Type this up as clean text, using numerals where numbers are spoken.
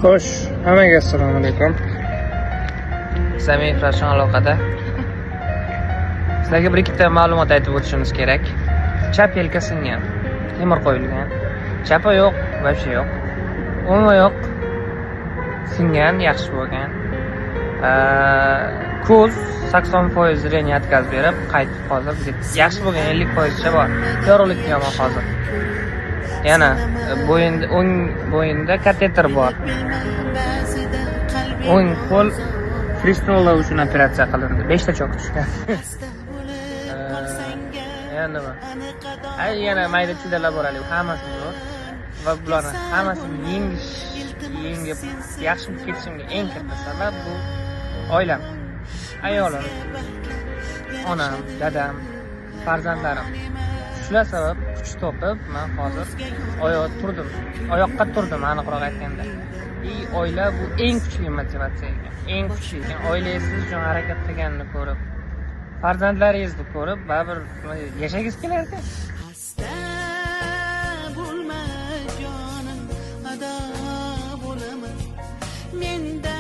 Xo'sh, hammaga assalomu alaykum. Samiy Frashon aloqada. Sizlarga bir ikkita ma'lumot aytib o'tishimiz kerak. Chap yelka singan, temir qo'yilgan. Chapa yo'q, voобще yo'q. O'ng oyoq singan, yaxshi bo'lgan. Ko'z 80% zreniya yetkazib berib, qaytib hozir yaxshi bo'lgan, 50%cha bor. Yorug'lik yomon hozir. Yana o'ng bo'yinda kateter bor. O'ng qo'l fristollar uchun operatsiya qilindi. 5 ta chok tushgan. Yana nima? Yana mayda chidalar bor hali. Hammasi bor. Va bularni hammasini yengib yaxshi ketishimga eng katta sabab bu oilam. Ayolim, onam, dadam, farzandlarim. Shular sabab kuch topib, men hozir oyoqqa turdim, aniqroq aytganda. Oila bu eng kuchli motivatsiya ekan. Eng kuchli ekan. Oilangiz uchun harakat qilganini ko'rib, farzandlaringizni ko'rib, baribir yashagingiz kelar ekan. Xasta bo'lma jonim, ado bo'laman. Menda